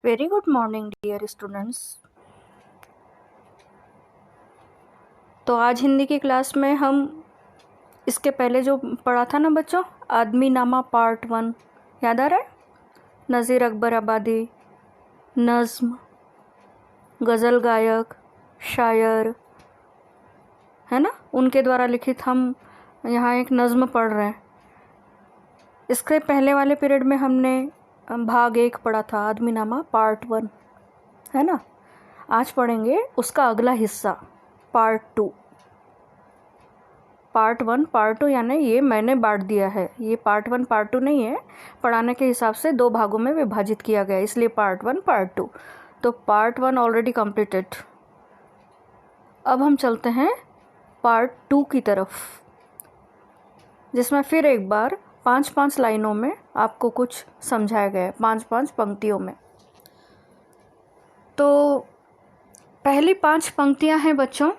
Very good morning dear students. तो आज हिंदी की क्लास में हम इसके पहले जो पढ़ा था ना बच्चों, आदमी नामा पार्ट 1 याद आ रहा है? नज़ीर अकबर आबादी, नज़्म, गज़ल गायक, शायर, है ना, उनके द्वारा लिखित हम यहाँ एक नज़्म पढ़ रहे हैं। इसके पहले वाले पीरियड में हमने भाग 1 पढ़ा था, आदमी नामा पार्ट 1, है ना। आज पढ़ेंगे उसका अगला हिस्सा पार्ट 2। पार्ट 1 पार्ट 2 यानी ये मैंने बांट दिया है, ये पार्ट 1 पार्ट 2 नहीं है, पढ़ाने के हिसाब से 2 भागों में विभाजित किया गया, इसलिए पार्ट 1 पार्ट 2। तो पार्ट 1 ऑलरेडी कंप्लीटेड। अब हम चलते हैं पार्ट 2 की तरफ, जिसमें फिर एक बार 5-5 लाइनों में आपको कुछ समझाया गया है, 5-5 पंक्तियों में। तो पहली 5 पंक्तियां हैं बच्चों,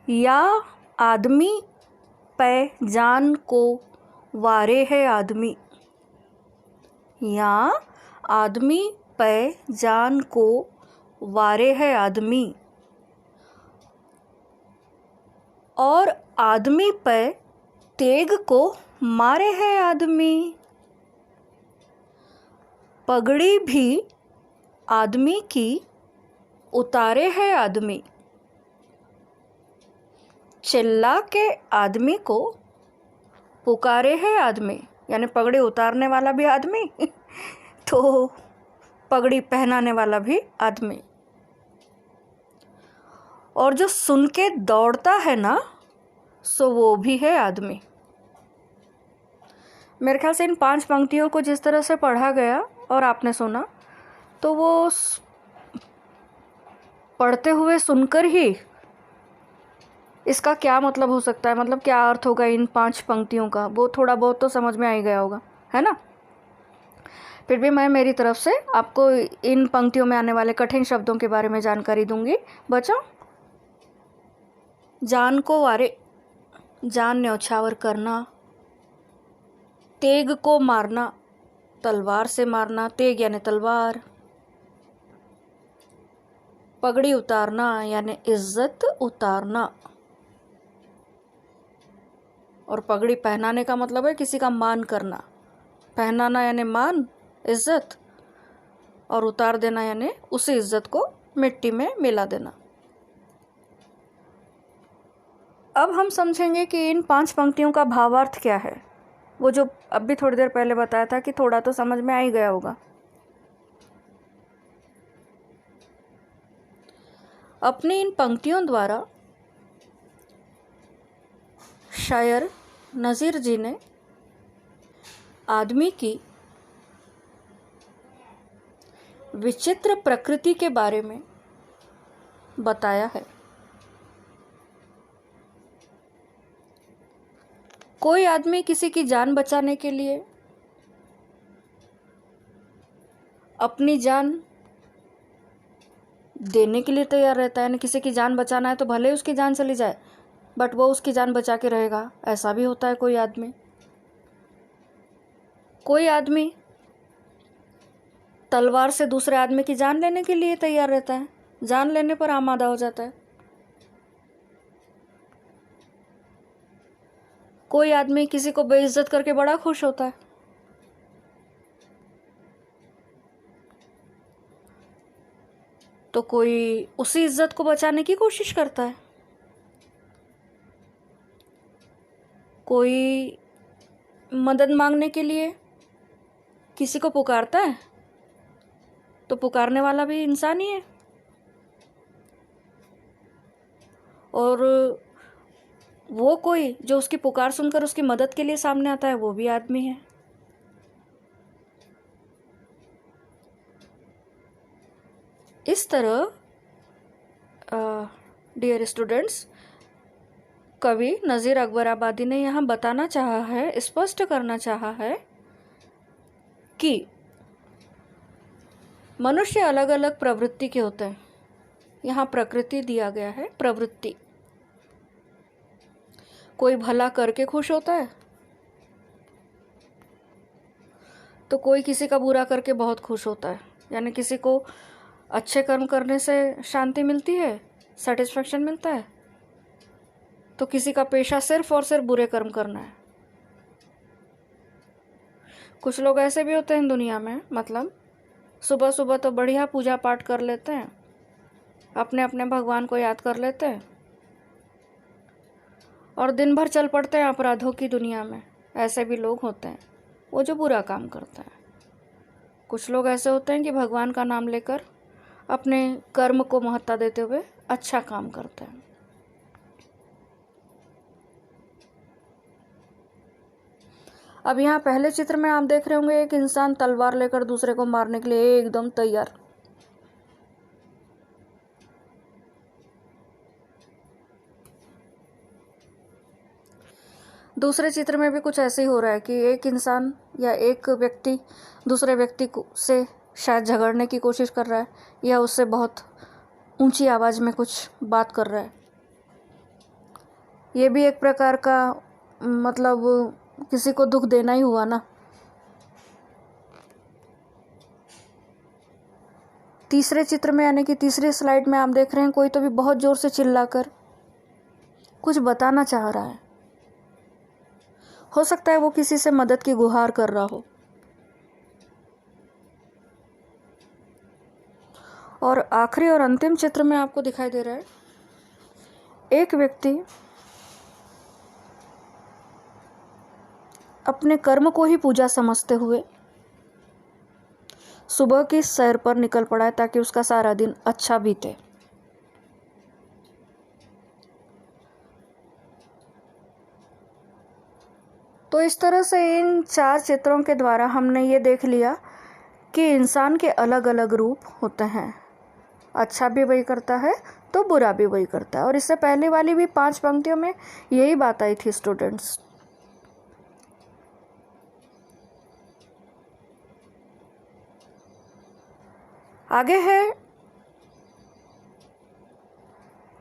या आदमी पे जान को वारे है आदमी, या आदमी पे जान को वारे है आदमी, और आदमी पे तेग को मारे है आदमी, पगड़ी भी आदमी की उतारे है आदमी, चिल्ला के आदमी को पुकारे है आदमी, यानी पगड़ी उतारने वाला भी आदमी तो पगड़ी पहनाने वाला भी आदमी, और जो सुन के दौड़ता है ना सो वो भी है आदमी। मेरे ख्याल से इन 5 पंक्तियों को जिस तरह से पढ़ा गया और आपने सुना, तो वो पढ़ते हुए सुनकर ही इसका क्या मतलब हो सकता है, मतलब क्या अर्थ होगा इन 5 पंक्तियों का, वो थोड़ा बहुत तो समझ में आ ही गया होगा, है ना। फिर भी मैं मेरी तरफ से आपको इन पंक्तियों में आने वाले कठिन शब्दों के बारे में जानकारी दूंगी। बच्चों, जान को वारे, जान न्यौछावर करना, तेग को मारना, तलवार से मारना, तेग यानी तलवार, पगड़ी उतारना यानी इज्जत उतारना, और पगड़ी पहनाने का मतलब है किसी का मान करना, पहनाना यानी मान, इज्जत, और उतार देना यानी उसी इज्जत को मिट्टी में मिला देना। अब हम समझेंगे कि इन 5 पंक्तियों का भावार्थ क्या है, वो जो अभी थोड़ी देर पहले बताया था कि थोड़ा तो समझ में आ ही गया होगा। अपनी इन पंक्तियों द्वारा शायर नज़ीर जी ने आदमी की विचित्र प्रकृति के बारे में बताया है। कोई आदमी किसी की जान बचाने के लिए अपनी जान देने के लिए तैयार रहता है, यानी किसी की जान बचाना है तो भले ही उसकी जान चली जाए, बट वो उसकी जान बचा के रहेगा, ऐसा भी होता है। कोई आदमी तलवार से दूसरे आदमी की जान लेने के लिए तैयार रहता है, जान लेने पर आमादा हो जाता है। कोई आदमी किसी को बेइज्जत करके बड़ा खुश होता है। तो कोई उसी इज्जत को बचाने की कोशिश करता है। कोई मदद मांगने के लिए किसी को पुकारता है, तो पुकारने वाला भी इंसान ही है, और वो कोई जो उसकी पुकार सुनकर उसकी मदद के लिए सामने आता है वो भी आदमी है। इस तरह डियर स्टूडेंट्स, कवि नज़ीर अकबर आबादी ने यहाँ बताना चाहा है, स्पष्ट करना चाहा है कि मनुष्य अलग अलग प्रवृत्ति के होते हैं। यहाँ प्रकृति दिया गया है, प्रवृत्ति। कोई भला करके खुश होता है, तो कोई किसी का बुरा करके बहुत खुश होता है, यानी किसी को अच्छे कर्म करने से शांति मिलती है, सेटिस्फेक्शन मिलता है। तो किसी का पेशा सिर्फ और सिर्फ बुरे कर्म करना है। कुछ लोग ऐसे भी होते हैं दुनिया में, मतलब सुबह सुबह तो बढ़िया पूजा पाठ कर लेते हैं, अपने अपने भगवान को याद कर लेते हैं और दिन भर चल पड़ते हैं अपराधों की दुनिया में। ऐसे भी लोग होते हैं, वो जो बुरा काम करते हैं। कुछ लोग ऐसे होते हैं कि भगवान का नाम लेकर अपने कर्म को महत्ता देते हुए अच्छा काम करते हैं। अब यहाँ पहले चित्र में आप देख रहे होंगे एक इंसान तलवार लेकर दूसरे को मारने के लिए एकदम तैयार। दूसरे चित्र में भी कुछ ऐसे ही हो रहा है कि एक इंसान या एक व्यक्ति दूसरे व्यक्ति को से शायद झगड़ने की कोशिश कर रहा है या उससे बहुत ऊंची आवाज़ में कुछ बात कर रहा है। ये भी एक प्रकार का मतलब किसी को दुख देना ही हुआ ना। तीसरे चित्र में यानी कि तीसरी स्लाइड में आप देख रहे हैं कोई तो भी बहुत ज़ोर से चिल्लाकर कुछ बताना चाह रहा है। हो सकता है वो किसी से मदद की गुहार कर रहा हो। और आखिरी और अंतिम चित्र में आपको दिखाई दे रहा है एक व्यक्ति अपने कर्म को ही पूजा समझते हुए सुबह की सैर पर निकल पड़ा है ताकि उसका सारा दिन अच्छा बीते। तो इस तरह से इन 4 चित्रों के द्वारा हमने ये देख लिया कि इंसान के अलग अलग रूप होते हैं। अच्छा भी वही करता है तो बुरा भी वही करता है। और इससे पहले वाली भी 5 पंक्तियों में यही बात आई थी स्टूडेंट्स।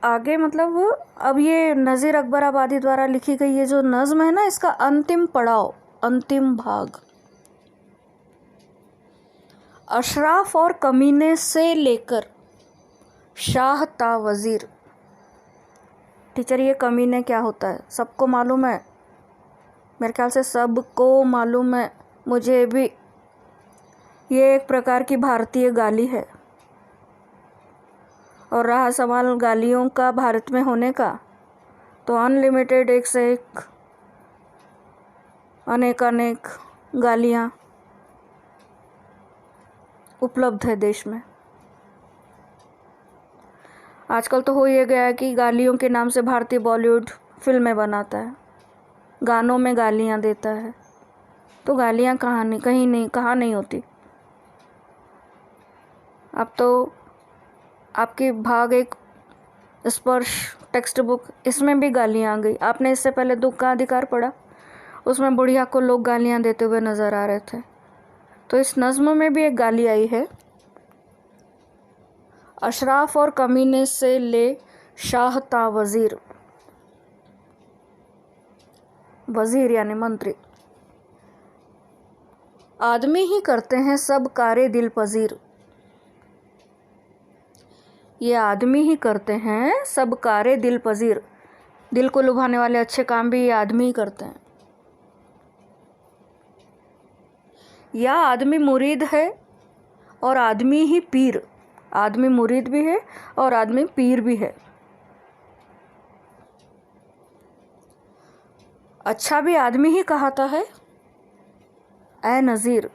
आगे मतलब अब ये नज़ीर अकबर आबादी द्वारा लिखी गई ये जो नज़्म है ना, इसका अंतिम पड़ाव, अंतिम भाग अशराफ और कमीने से लेकर शाह ता वज़ीर। टीचर ये कमीने क्या होता है? सबको मालूम है, मेरे ख्याल से सबको मालूम है, मुझे भी। ये एक प्रकार की भारतीय गाली है। और रहा सवाल गालियों का भारत में होने का, तो अनलिमिटेड एक से एक अनेक अनेक गालियाँ उपलब्ध है देश में। आजकल तो हो ये गया है कि गालियों के नाम से भारतीय बॉलीवुड फिल्में बनाता है, गानों में गालियाँ देता है। तो गालियाँ कहाँ नहीं होती। अब तो आपकी भाग एक स्पर्श टेक्स्ट बुक, इसमें भी गालियाँ आ गई। आपने इससे पहले दुख का अधिकार पढ़ा, उसमें बुढ़िया को लोग गालियाँ देते हुए नज़र आ रहे थे। तो इस नज़्म में भी एक गाली आई है, अशराफ और कमीने से ले शाह ता वज़ीर। वज़ीर यानी मंत्री। आदमी ही करते हैं सब कारे दिल पजीर। ये आदमी ही करते हैं सब कारे दिल पजीर। दिल को लुभाने वाले अच्छे काम भी ये आदमी ही करते हैं। या आदमी मुरीद है और आदमी ही पीर। आदमी मुरीद भी है और आदमी पीर भी है। अच्छा भी आदमी ही कहाता है। ऐ नज़ीर,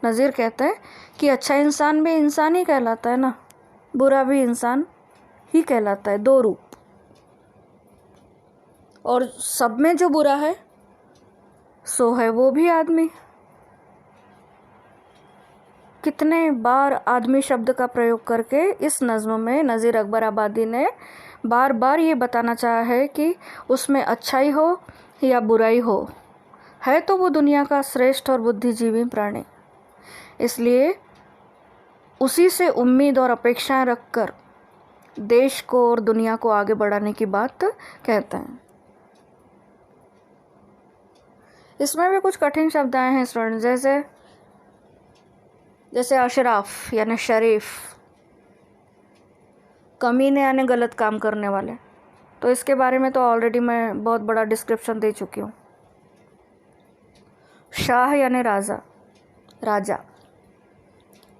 नज़ीर कहते हैं कि अच्छा इंसान भी इंसान ही कहलाता है ना, बुरा भी इंसान ही कहलाता है। 2 रूप। और सब में जो बुरा है सो है वो भी आदमी। कितने बार आदमी शब्द का प्रयोग करके इस नज़्म में नज़ीर अकबर आबादी ने बार बार ये बताना चाहा है कि उसमें अच्छाई हो या बुराई हो, है तो वो दुनिया का श्रेष्ठ और बुद्धिजीवी प्राणी। इसलिए उसी से उम्मीद और अपेक्षाएं रखकर देश को और दुनिया को आगे बढ़ाने की बात कहते हैं। इसमें भी कुछ कठिन शब्द आए हैं स्टूडेंट, जैसे जैसे अशराफ यानी शरीफ, कमीने यानी गलत काम करने वाले। तो इसके बारे में तो ऑलरेडी मैं बहुत बड़ा डिस्क्रिप्शन दे चुकी हूँ। शाह यानी राजा, राजा।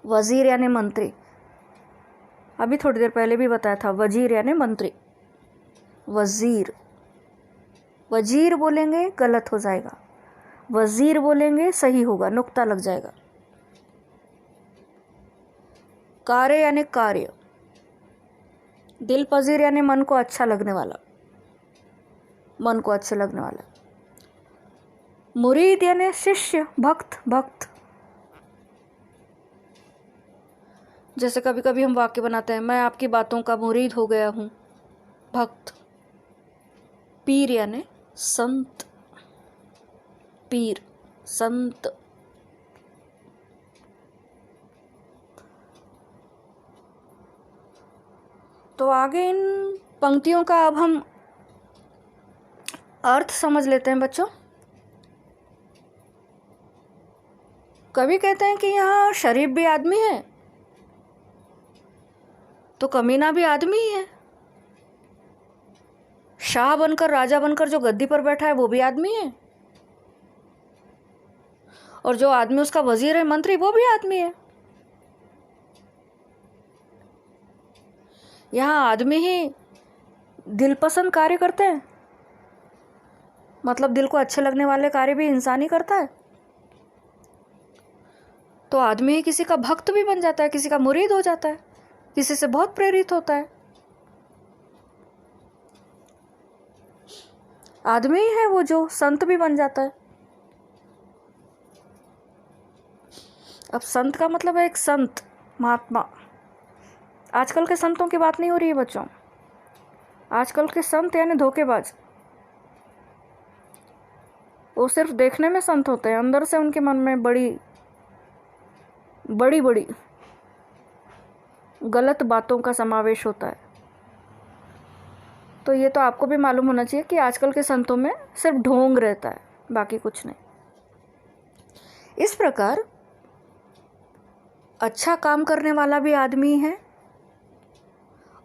वज़ीर यानी मंत्री, अभी थोड़ी देर पहले भी बताया था। वजीर यानी मंत्री, वज़ीर। वजीर बोलेंगे गलत हो जाएगा, वज़ीर बोलेंगे सही होगा, नुक्ता लग जाएगा। कार्य यानी कार्य, दिल पजीर यानी मन को अच्छा लगने वाला, मन को अच्छे लगने वाला। मुरीद यानी शिष्य, भक्त, भक्त। जैसे कभी कभी हम वाक्य बनाते हैं, मैं आपकी बातों का मुरीद हो गया हूँ, भक्त। पीर यानी संत, पीर, संत। तो आगे इन पंक्तियों का अब हम अर्थ समझ लेते हैं बच्चों। कभी कहते हैं कि यहाँ शरीफ भी आदमी है, तो कमीना भी आदमी ही है। शाह बनकर, राजा बनकर जो गद्दी पर बैठा है वो भी आदमी है, और जो आदमी उसका वजीर है, मंत्री, वो भी आदमी है। यहाँ आदमी ही दिलपसंद कार्य करते हैं, मतलब दिल को अच्छे लगने वाले कार्य भी इंसान ही करता है। तो आदमी ही किसी का भक्त भी बन जाता है, किसी का मुरीद हो जाता है, किसी से बहुत प्रेरित होता है। आदमी ही है वो जो संत भी बन जाता है। अब संत का मतलब है एक संत, महात्मा। आजकल के संतों की बात नहीं हो रही है बच्चों। आजकल के संत यानी धोखेबाज। वो सिर्फ देखने में संत होते हैं, अंदर से उनके मन में बड़ी बड़ी बड़ी गलत बातों का समावेश होता है। तो ये तो आपको भी मालूम होना चाहिए कि आजकल के संतों में सिर्फ ढोंग रहता है, बाकी कुछ नहीं। इस प्रकार अच्छा काम करने वाला भी आदमी है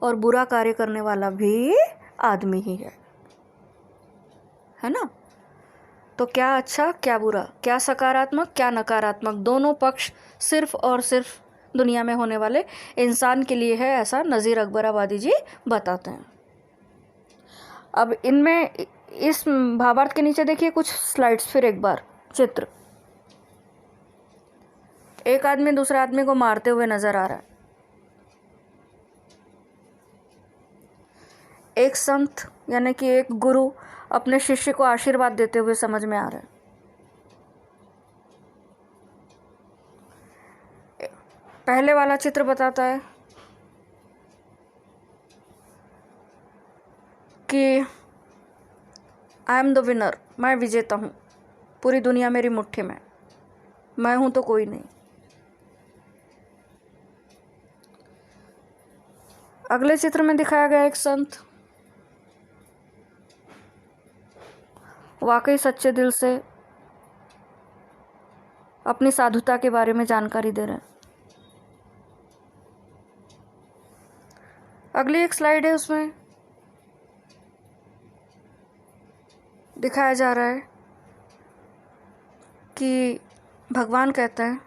और बुरा कार्य करने वाला भी आदमी ही है ना। तो क्या अच्छा क्या बुरा, क्या सकारात्मक क्या नकारात्मक, दोनों पक्ष सिर्फ और सिर्फ दुनिया में होने वाले इंसान के लिए है, ऐसा नज़ीर अकबर आबादी जी बताते हैं। अब इनमें इस भावार्थ के नीचे देखिए कुछ स्लाइड्स, फिर एक बार चित्र। एक आदमी दूसरे आदमी को मारते हुए नजर आ रहा है। एक संत यानी कि एक गुरु अपने शिष्य को आशीर्वाद देते हुए समझ में आ रहा है। पहले वाला चित्र बताता है कि आई एम द विनर, मैं विजेता हूँ, पूरी दुनिया मेरी मुट्ठी में, मैं हूँ तो कोई नहीं। अगले चित्र में दिखाया गया एक संत वाकई सच्चे दिल से अपनी साधुता के बारे में जानकारी दे रहे हैं। अगली एक स्लाइड है, उसमें दिखाया जा रहा है कि भगवान कहते हैं,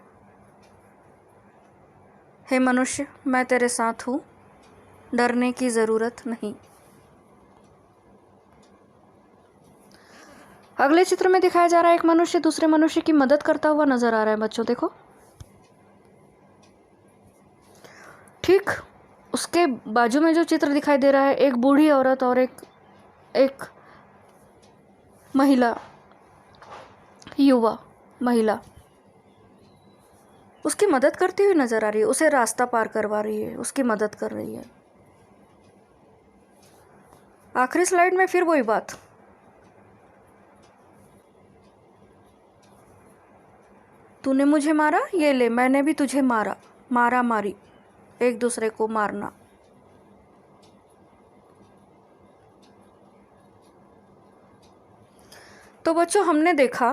हे मनुष्य, मैं तेरे साथ हूँ, डरने की ज़रूरत नहीं। अगले चित्र में दिखाया जा रहा है एक मनुष्य दूसरे मनुष्य की मदद करता हुआ नजर आ रहा है। बच्चों देखो, ठीक उसके बाजू में जो चित्र दिखाई दे रहा है, एक बूढ़ी औरत और एक महिला, युवा महिला उसकी मदद करती हुई नजर आ रही है, उसे रास्ता पार करवा रही है, उसकी मदद कर रही है। आखिरी स्लाइड में फिर वही बात, तूने मुझे मारा, ये ले मैंने भी तुझे मारा, मारा मारी, एक दूसरे को मारना। तो बच्चों हमने देखा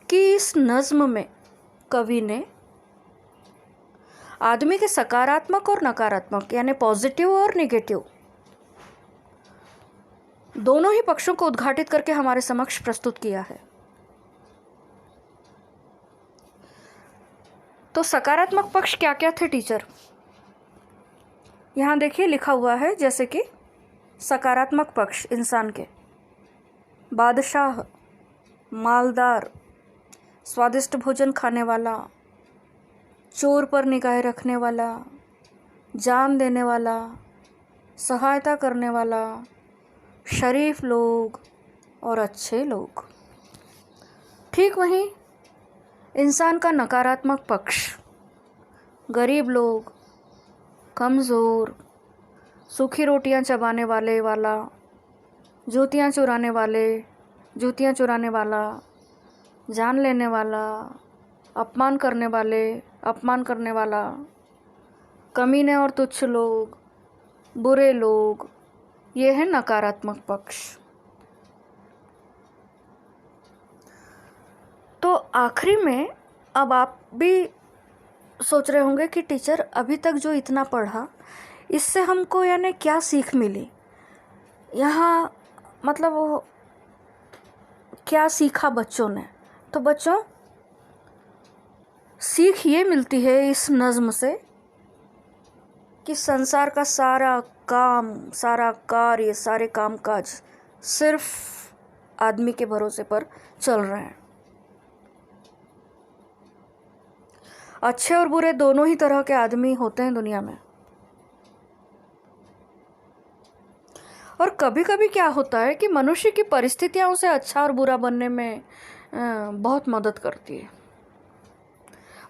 कि इस नज्म में कवि ने आदमी के सकारात्मक और नकारात्मक यानी पॉजिटिव और नेगेटिव दोनों ही पक्षों को उद्घाटित करके हमारे समक्ष प्रस्तुत किया है। तो सकारात्मक पक्ष क्या क्या थे टीचर? यहाँ देखिए लिखा हुआ है, जैसे कि सकारात्मक पक्ष इंसान के बादशाह, मालदार, स्वादिष्ट भोजन खाने वाला, चोर पर निगाह रखने वाला, जान देने वाला, सहायता करने वाला, शरीफ लोग और अच्छे लोग। ठीक वहीं इंसान का नकारात्मक पक्ष गरीब लोग, कमज़ोर, सूखी रोटियां चबाने वाला, जूतियां चुराने वाला, जान लेने वाला, अपमान करने वाला, कमीने और तुच्छ लोग, बुरे लोग, ये है नकारात्मक पक्ष। तो आखिरी में अब आप भी सोच रहे होंगे कि टीचर अभी तक जो इतना पढ़ा इससे हमको यानी क्या सीख मिली, यहाँ मतलब वो क्या सीखा बच्चों ने? तो बच्चों, सीख ये मिलती है इस नज़्म से कि संसार का सारा काम, सारा कार्य, सारे कामकाज सिर्फ आदमी के भरोसे पर चल रहे हैं। अच्छे और बुरे दोनों ही तरह के आदमी होते हैं दुनिया में। और कभी कभी क्या होता है कि मनुष्य की परिस्थितियां उसे अच्छा और बुरा बनने में बहुत मदद करती है।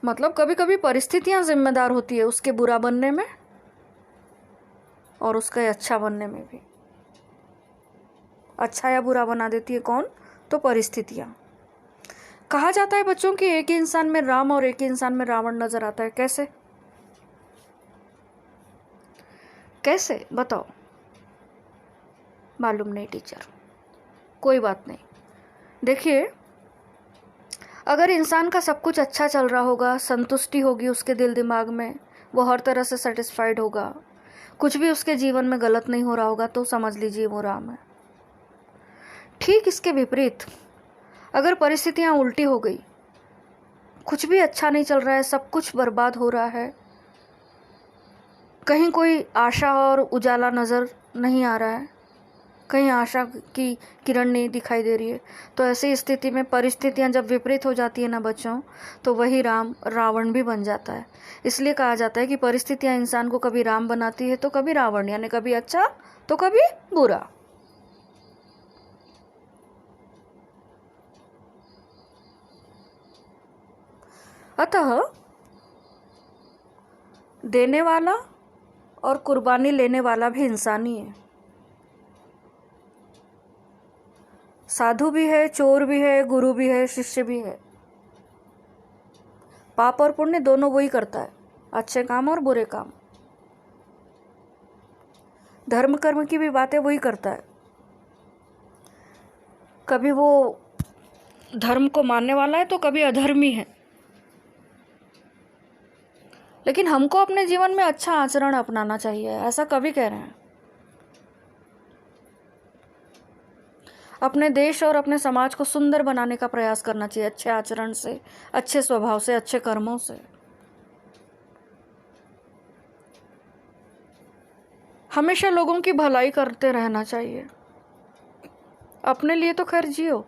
मतलब कभी कभी परिस्थितियां जिम्मेदार होती है उसके बुरा बनने में और उसका अच्छा बनने में भी। अच्छा या बुरा बना देती है कौन? तो परिस्थितियां। कहा जाता है बच्चों कि एक ही इंसान में राम और एक ही इंसान में रावण नजर आता है। कैसे कैसे बताओ? मालूम नहीं टीचर, कोई बात नहीं। देखिए, अगर इंसान का सब कुछ अच्छा चल रहा होगा, संतुष्टि होगी उसके दिल दिमाग में, वो हर तरह से सेटिस्फाइड होगा, कुछ भी उसके जीवन में गलत नहीं हो रहा होगा, तो समझ लीजिए वो राम है। ठीक इसके विपरीत अगर परिस्थितियां उल्टी हो गई, कुछ भी अच्छा नहीं चल रहा है, सब कुछ बर्बाद हो रहा है, कहीं कोई आशा और उजाला नज़र नहीं आ रहा है, कहीं आशा की किरण नहीं दिखाई दे रही है, तो ऐसी स्थिति में परिस्थितियां जब विपरीत हो जाती है ना बच्चों, तो वही राम रावण भी बन जाता है। इसलिए कहा जाता है कि परिस्थितियां इंसान को कभी राम बनाती है तो कभी रावण, यानी कभी अच्छा तो कभी बुरा। अतः देने वाला और कुर्बानी लेने वाला भी इंसान ही है। साधु भी है, चोर भी है, गुरु भी है, शिष्य भी है। पाप और पुण्य दोनों वही करता है, अच्छे काम और बुरे काम। धर्म कर्म की भी बातें वही करता है। कभी वो धर्म को मानने वाला है तो कभी अधर्मी है। लेकिन हमको अपने जीवन में अच्छा आचरण अपनाना चाहिए, ऐसा कभी कह रहे हैं। अपने देश और अपने समाज को सुंदर बनाने का प्रयास करना चाहिए, अच्छे आचरण से, अच्छे स्वभाव से, अच्छे कर्मों से। हमेशा लोगों की भलाई करते रहना चाहिए। अपने लिए तो खैर जियो,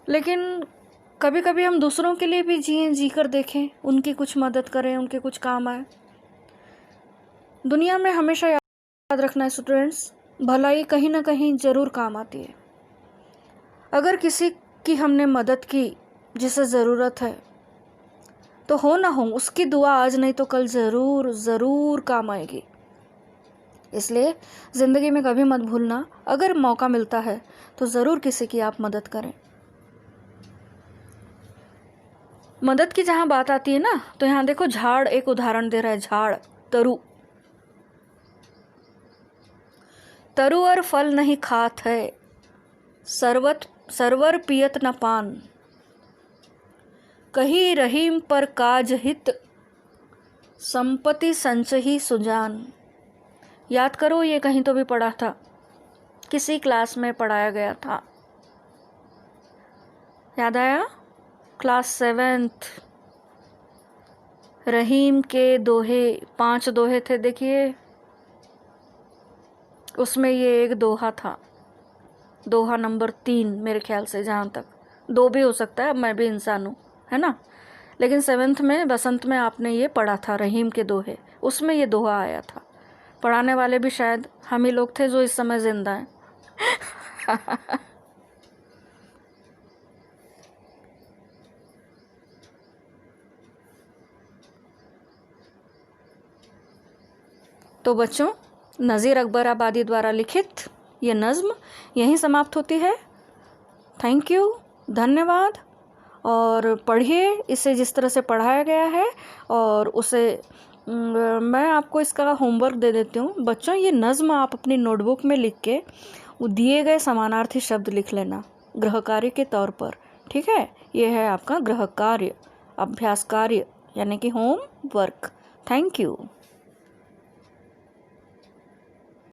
लेकिन कभी कभी हम दूसरों के लिए भी जिएं, जी कर देखें, उनकी कुछ मदद करें, उनके कुछ काम आए। दुनिया में हमेशा याद रखना है स्टूडेंट्स, भलाई कहीं ना कहीं ज़रूर काम आती है। अगर किसी की हमने मदद की जिसे ज़रूरत है, तो हो ना हो उसकी दुआ आज नहीं तो कल ज़रूर ज़रूर काम आएगी। इसलिए ज़िंदगी में कभी मत भूलना, अगर मौका मिलता है तो ज़रूर किसी की आप मदद करें। मदद की जहाँ बात आती है ना, तो यहाँ देखो झाड़ एक उदाहरण दे रहा है। झाड़, तरु, तरु और फल नहीं खात है, सरवर पियत न पान। कही रहीम पर काज हित, संपत्ति संचही सुजान। याद करो, ये कहीं तो भी पढ़ा था, किसी क्लास में पढ़ाया गया था। याद आया? Class 7th। रहीम के दोहे, 5 दोहे थे, देखिए उसमें ये एक दोहा था, दोहा नंबर 3 मेरे ख्याल से, जहाँ तक 2 भी हो सकता है, मैं भी इंसान हूँ, है ना। लेकिन 7th में, बसंत में आपने ये पढ़ा था रहीम के दोहे, उसमें ये दोहा आया था। पढ़ाने वाले भी शायद हम ही लोग थे जो इस समय जिंदा हैं। तो बच्चों, नज़ीर अकबर आबादी द्वारा लिखित ये नज़्म यहीं समाप्त होती है। थैंक यू, धन्यवाद। और पढ़िए इसे जिस तरह से पढ़ाया गया है, और उसे मैं आपको इसका होमवर्क दे देती हूँ। बच्चों, ये नज़्म आप अपनी नोटबुक में लिख के दिए गए समानार्थी शब्द लिख लेना गृह कार्य के तौर पर, ठीक है। ये है आपका गृह कार्य, अभ्यास कार्य, यानी कि होम वर्क। Thank you.